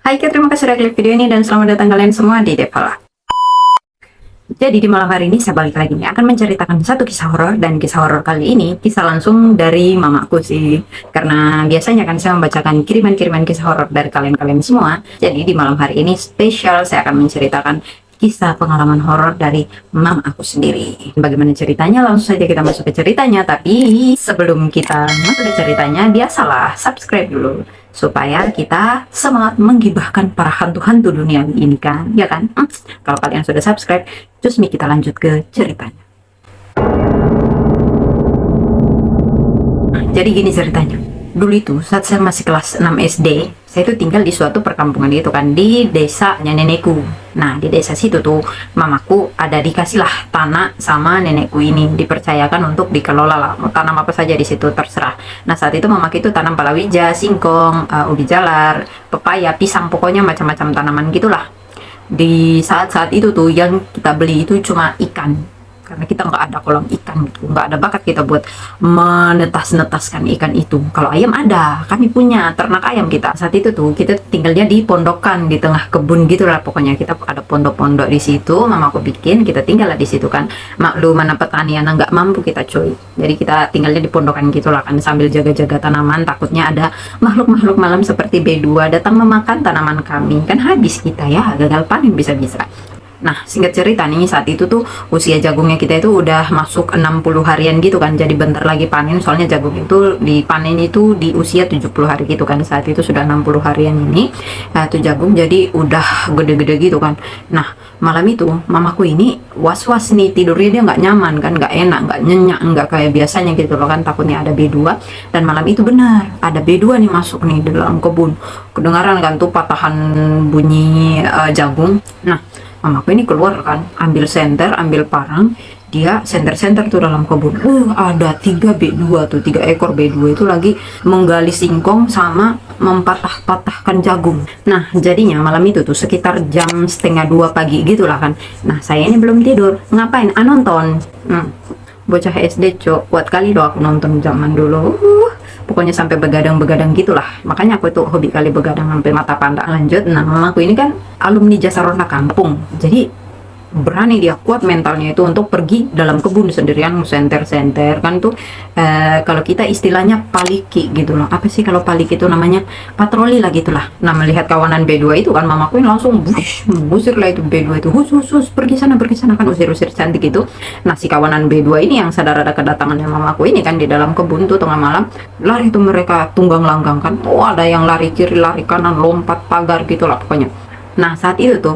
Hai Kak, terima kasih sudah klik video ini dan selamat datang kalian semua di Devala. Jadi di malam hari ini saya balik lagi nih akan menceritakan satu kisah horor, dan kisah horor kali ini kisah langsung dari mamaku sih. Karena biasanya kan saya membacakan kiriman-kiriman kisah horor dari kalian-kalian semua. Jadi di malam hari ini spesial saya akan menceritakan kisah pengalaman horor dari mama aku sendiri. Bagaimana ceritanya? Langsung saja kita masuk ke ceritanya. Tapi sebelum kita masuk ke ceritanya, biasalah subscribe dulu supaya kita semangat menggibahkan para hantu-hantu dunia ini kan, ya kan? Kalau kalian sudah subscribe, terus kita lanjut ke ceritanya. Jadi gini ceritanya. Dulu itu saat saya masih kelas 6 SD, saya itu tinggal di suatu perkampungan gitu kan, di desanya nenekku. Nah, di desa situ tuh mamaku ada dikasihlah tanah sama nenekku ini, dipercayakan untuk dikelola lah, mau tanam apa saja di situ terserah. Nah, saat itu mamaku itu tanam palawija, singkong, ubi jalar, pepaya, pisang, pokoknya macam-macam tanaman gitulah. Di saat-saat itu tuh yang kita beli itu cuma ikan, karena kita nggak ada kolam ikan gitu, nggak ada bakat kita buat menetas-netaskan ikan itu. Kalau ayam ada, kami punya ternak ayam kita. Saat itu tuh kita tinggalnya di pondokan di tengah kebun gitulah, pokoknya kita ada pondok-pondok di situ. Mamaku bikin kita tinggal lah di situ kan. Maklum mana petani yang nggak mampu kita cuy. Jadi kita tinggalnya di pondokan gitulah kan, sambil jaga-jaga tanaman, takutnya ada makhluk-makhluk malam seperti B2 datang memakan tanaman kami, kan habis kita ya, gagal panen bisa-bisa. Nah, singkat cerita nih, saat itu tuh usia jagungnya kita itu udah masuk 60 harian gitu kan. Jadi bentar lagi panen, soalnya jagung itu dipanen itu di usia 70 hari gitu kan. Saat itu sudah 60 harian ini, itu jagung jadi udah gede-gede gitu kan. Nah, malam itu mamaku ini was-was nih, tidurnya dia nggak nyaman kan, nggak enak, nggak nyenyak, nggak kayak biasanya gitu loh kan, takutnya ada B2. Dan malam itu benar ada B2 nih masuk nih di dalam kebun. Kedengaran kan tuh patahan bunyi jagung. Nah, mamaku ini keluar kan, ambil senter, ambil parang, dia senter-senter tuh dalam kebun. Ada 3 B2 tuh, 3 ekor B2 itu lagi menggali singkong sama mempatah-patahkan jagung. Nah, jadinya malam itu tuh sekitar jam setengah 2 pagi gitulah kan. Nah, saya ini belum tidur, ngapain? Nonton. Bocah SD cok, kuat kali doh aku nonton zaman dulu. Pokoknya sampai begadang-begadang gitulah. Makanya aku tuh hobi kali begadang sampai mata panda. Lanjut, nah mamaku ini kan alumni jasa ronda kampung. Jadi berani dia, kuat mentalnya itu untuk pergi dalam kebun sendirian, senter-senter kan tuh. Kalau kita istilahnya paliki gitu loh. Apa sih kalau paliki itu namanya? Patroli lah gitulah. Nah, melihat kawanan B2 itu kan, mamaku ini langsung busir lah itu B2 itu. Khusus pergi sana kan, usir-usir cantik gitu. Nah, si kawanan B2 ini yang sadar ada kedatangannya mamaku ini kan di dalam kebun tuh tengah malam, lari tuh mereka tunggang langgang kan. Ada yang lari kiri, lari kanan, lompat pagar gitulah pokoknya. Nah, saat itu tuh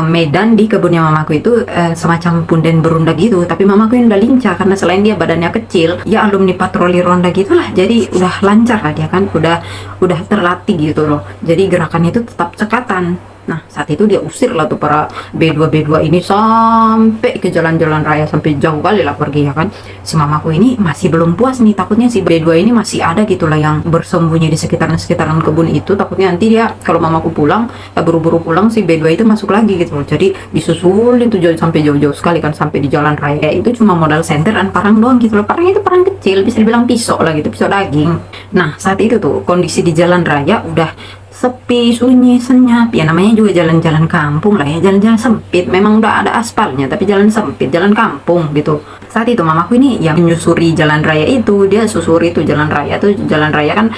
medan di kebunnya mamaku itu semacam punden berunda gitu, tapi mamaku yang udah lincah karena selain dia badannya kecil, ya alumni patroli ronda gitulah. Jadi udah lancar lah dia kan, udah terlatih gitu loh. Jadi gerakannya itu tetap cekatan. Nah, saat itu dia usir lah tuh para B2 ini sampai ke jalan-jalan raya, sampai jauh kali lah pergi ya kan. Si mamaku ini masih belum puas nih, takutnya si B2 ini masih ada gitulah yang bersembunyi di sekitaran kebun itu. Takutnya nanti dia kalau mamaku pulang, buru-buru pulang, si B2 itu masuk lagi gitu loh. Jadi disusulin tuh sampai jauh-jauh sekali kan, sampai di jalan raya. Itu cuma modal senter dan parang doang gitu loh. Parangnya itu parang kecil, bisa dibilang pisau lah gitu, pisau daging. Nah, saat itu tuh kondisi di jalan raya udah sepi, sunyi, senyap. Ya namanya juga jalan-jalan kampung lah ya, jalan-jalan sempit. Memang udah ada aspalnya, tapi jalan sempit, jalan kampung gitu. Saat itu mamaku ini yang menyusuri jalan raya itu, dia susuri tuh jalan raya tuh. Jalan raya kan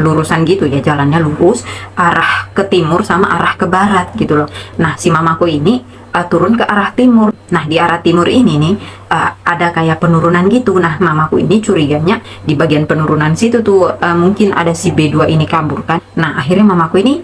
lurusan gitu ya, jalannya lurus arah ke timur sama arah ke barat gitu loh. Nah, si mamaku ini turun ke arah timur. Nah, di arah timur ini nih ada kayak penurunan gitu. Nah, mamaku ini curiganya di bagian penurunan situ tuh mungkin ada si B2 ini kabur kan. Nah, akhirnya mamaku ini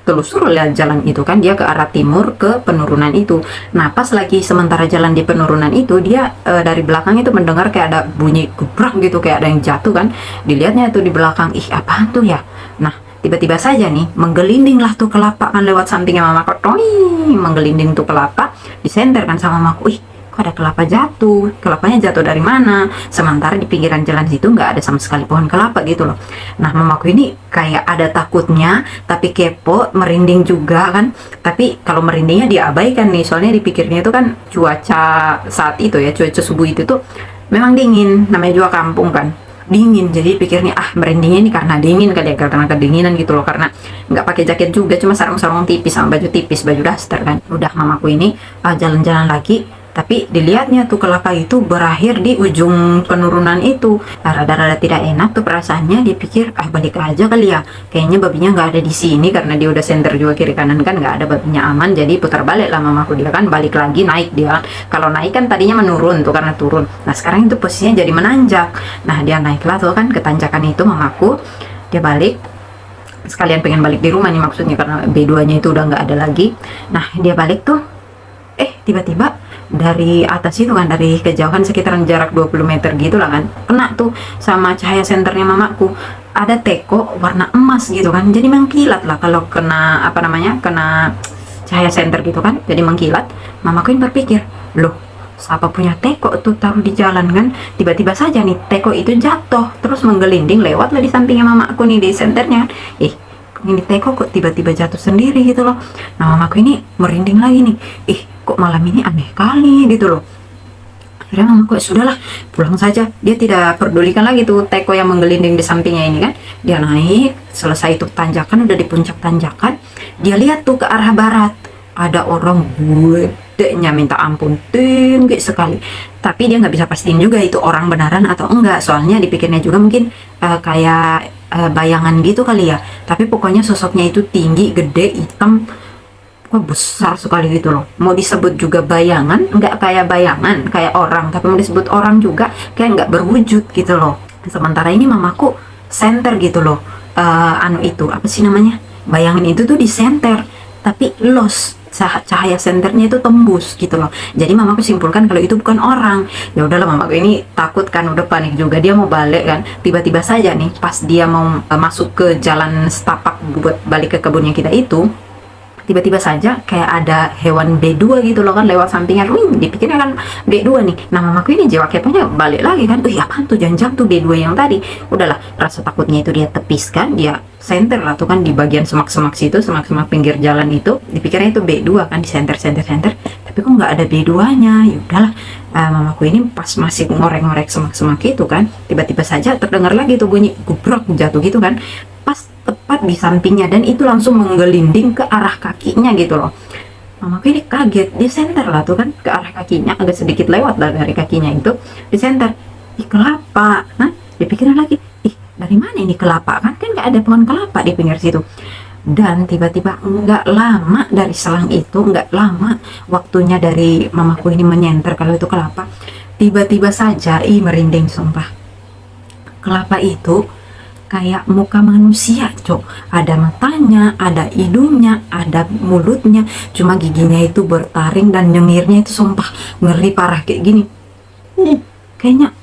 telusur lihat jalan itu kan, dia ke arah timur ke penurunan itu. Nah, pas lagi sementara jalan di penurunan itu, dia dari belakang itu mendengar kayak ada bunyi gebrak gitu, kayak ada yang jatuh kan. Dilihatnya itu di belakang, ih apaan tuh ya. Nah, tiba-tiba saja nih menggelinding lah tuh kelapa kan lewat sampingnya mamaku. Menggelinding tuh kelapa, disenter kan sama mamaku. Ih, kok ada kelapa jatuh? Kelapanya jatuh dari mana? Sementara di pinggiran jalan situ nggak ada sama sekali pohon kelapa gitu loh. Nah, mamaku ini kayak ada takutnya, tapi kepo, merinding juga kan. Tapi kalau merindingnya diabaikan nih, soalnya dipikirnya itu kan cuaca saat itu ya, cuaca subuh itu tuh memang dingin, namanya juga kampung kan. dingin, jadi pikirnya merindingnya ini karena dingin kali ya, karena kedinginan gitu loh, karena nggak pakai jaket juga, cuma sarung-sarung tipis sama baju tipis, baju daster kan. Udah mamaku ini jalan-jalan lagi, tapi dilihatnya tuh kelapa itu berakhir di ujung penurunan itu. Rada-rada tidak enak tuh perasaannya, dia pikir balik aja kali ya, kayaknya babinya nggak ada di sini, karena dia udah senter juga kiri kanan kan, nggak ada babinya aman. Jadi putar balik lah mamaku, dia kan balik lagi naik. Dia kalau naik kan tadinya menurun tuh karena turun, nah sekarang itu posisinya jadi menanjak. Nah dia naiklah tuh kan ke tanjakan itu mamaku, dia balik sekalian pengen balik di rumah nih maksudnya, karena B2 nya itu udah nggak ada lagi. Nah dia balik tuh tiba-tiba dari atas itu kan, dari kejauhan sekitaran jarak 20 meter gitu lah kan, kena tuh sama cahaya senternya mamaku, ada teko warna emas gitu kan, jadi mengkilat lah kalau kena kena cahaya senter gitu kan, jadi mengkilat. Mamaku ini berpikir, loh siapa punya teko tuh taruh di jalan kan. Tiba-tiba saja nih teko itu jatuh terus menggelinding lewat lah di sampingnya mamaku nih, di senternya. Ini teko kok tiba-tiba jatuh sendiri gitu loh. Nah mamaku ini merinding lagi nih, kok malam ini aneh kali gitu loh. Akhirnya mamaku sudahlah pulang saja, dia tidak pedulikan lagi tuh teko yang menggelinding di sampingnya ini kan. Dia naik, selesai itu tanjakan, udah di puncak tanjakan, dia lihat tuh ke arah barat, ada orang gedenya minta ampun, tinggi sekali. Tapi dia nggak bisa pastiin juga itu orang beneran atau enggak, soalnya dipikirnya juga mungkin kayak bayangan gitu kali ya. Tapi pokoknya sosoknya itu tinggi, gede, hitam, besar sekali gitu loh. Mau disebut juga bayangan, nggak kayak bayangan kayak orang, tapi mau disebut orang juga kayak nggak berwujud gitu loh. Sementara ini mamaku senter gitu loh, itu apa sih namanya, bayangan itu tuh di senter, tapi los cahaya senternya itu tembus gitu loh. Jadi mamaku simpulkan kalau itu bukan orang. Ya udahlah, mamaku ini takut kan, udah panik juga, dia mau balik kan. Tiba-tiba saja nih pas dia mau masuk ke jalan setapak buat balik ke kebunnya kita itu, tiba-tiba saja kayak ada hewan B2 gitu loh kan lewat sampingnya. Dipikirnya kan B2 nih. Nah mamaku ini jiwa keponya balik lagi kan, apaan tuh, jangan-jangan tuh B2 yang tadi. Udahlah, rasa takutnya itu dia tepiskan, dia senter lah tuh kan di bagian semak-semak situ, semak-semak pinggir jalan itu. Dipikirnya itu B2 kan, di senter, tapi kok nggak ada B2-nya. Ya udahlah, mamaku ini pas masih ngorek-ngorek semak-semak itu kan, tiba-tiba saja terdengar lagi tuh bunyi gubrak jatuh gitu kan, pas tepat di sampingnya, dan itu langsung menggelinding ke arah kakinya gitu loh. Mamaku ini kaget, dia senter lah tuh kan ke arah kakinya, agak sedikit lewat lah dari kakinya itu, di senter. Kelapa. Nah dipikirnya lagi, dari mana ini kelapa, kan nggak ada pohon kelapa di pinggir situ. Dan tiba-tiba nggak lama dari selang itu, nggak lama waktunya dari mamaku ini menyenter kalau itu kelapa, tiba-tiba saja merinding sumpah. Kelapa itu kayak muka manusia, cok. Ada matanya, ada hidungnya, ada mulutnya, cuma giginya itu bertaring dan nyengirnya itu sumpah ngeri parah kayak gini. Kayaknya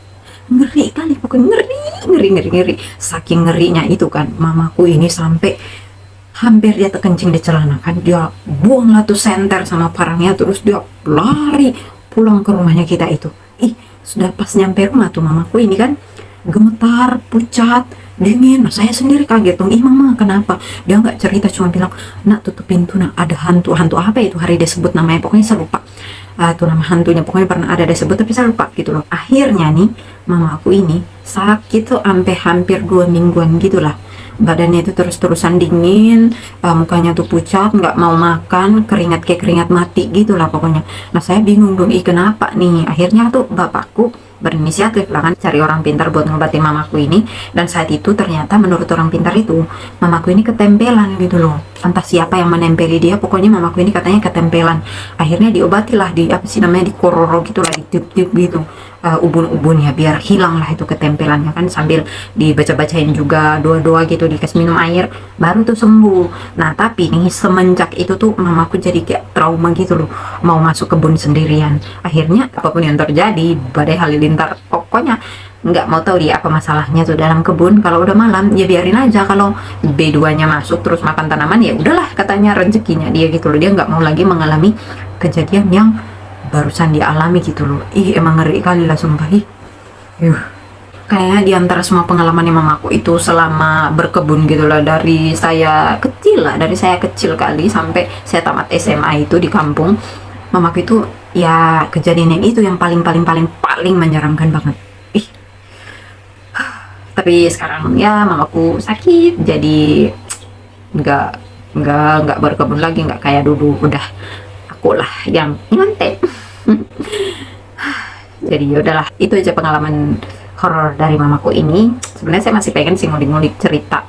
ngeri kali, pokoknya ngeri. Saking ngerinya itu kan, mamaku ini sampai hampir dia terkencing di celana kan, dia buang lah tuh senter sama parangnya, terus dia lari pulang ke rumahnya kita itu. Sudah pas nyampe rumah tuh mamaku ini kan gemetar, pucat, dingin. Nah, saya sendiri kaget dong, mama kenapa? Dia nggak cerita, cuma bilang, nak tutup pintu, nak ada hantu apa itu hari dia sebut namanya, pokoknya saya lupa tuh nama hantunya, pokoknya pernah ada dia sebut tapi saya lupa gitu loh. Akhirnya nih mama aku ini sakit tuh sampai hampir 2 mingguan gitulah, badannya itu terus-terusan dingin, mukanya tuh pucat, nggak mau makan, keringat kayak keringat mati gitulah pokoknya. Nah saya bingung dong, kenapa nih? Akhirnya tuh bapakku berinisiatif lah kan cari orang pintar buat ngobatin mamaku ini. Dan saat itu ternyata menurut orang pintar itu mamaku ini ketempelan gitu loh, entah siapa yang menempeli dia, pokoknya mamaku ini katanya ketempelan. Akhirnya diobatilah, di apa sih namanya, dikororo gitulah, ditiup-tiup gitu ubun-ubunnya biar hilang lah itu ketempelannya kan, sambil dibaca-bacain juga doa-doa gitu, dikasih minum air, baru tuh sembuh. Nah tapi nih semenjak itu tuh mamaku jadi kayak trauma gitu loh, mau masuk kebun sendirian. Akhirnya apapun yang terjadi, badai halilintar, pokoknya nggak mau tahu dia apa masalahnya tuh dalam kebun. Kalau udah malam ya biarin aja, kalau B2 nya masuk terus makan tanaman ya udahlah, katanya rezekinya dia gitu loh. Dia nggak mau lagi mengalami kejadian yang barusan dialami gitu loh. Emang ngeri kali lah sumpah. Kayaknya diantara semua pengalaman yang mamaku itu selama berkebun gitu lah, dari saya kecil kali sampai saya tamat SMA itu di kampung, mamaku itu ya kejadian yang itu yang paling menyeramkan banget. Tapi sekarang ya mamaku sakit, jadi nggak nggak berkebun lagi, nggak kayak dulu. Udah akulah yang nyantet. Jadi yaudahlah, itu aja pengalaman horor dari mamaku ini. Sebenarnya saya masih pengen sih ngulik-ngulik cerita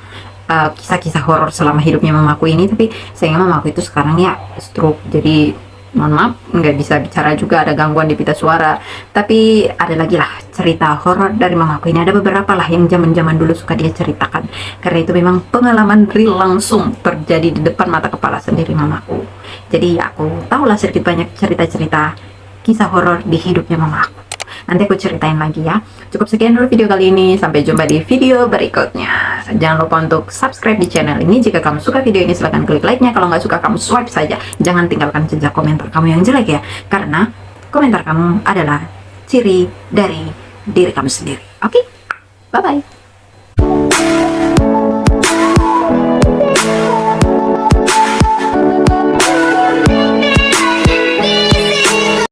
kisah-kisah horor selama hidupnya mamaku ini, tapi sayangnya mamaku itu sekarang ya stroke, jadi mohon maaf nggak bisa bicara juga, ada gangguan di pita suara. Tapi ada lagi lah cerita horor dari mamaku ini, ada beberapa lah yang zaman-zaman dulu suka dia ceritakan, karena itu memang pengalaman real langsung terjadi di depan mata kepala sendiri mamaku. Jadi aku tahulah sedikit banyak cerita-cerita kisah horor di hidupnya mamaku. Nanti aku ceritain lagi ya. Cukup sekian dulu video kali ini. Sampai jumpa di video berikutnya. Jangan lupa untuk subscribe di channel ini. Jika kamu suka video ini, silahkan klik like-nya. Kalau nggak suka, kamu swipe saja. Jangan tinggalkan jejak komentar kamu yang jelek ya. Karena komentar kamu adalah ciri dari diri kamu sendiri. Oke? Bye-bye.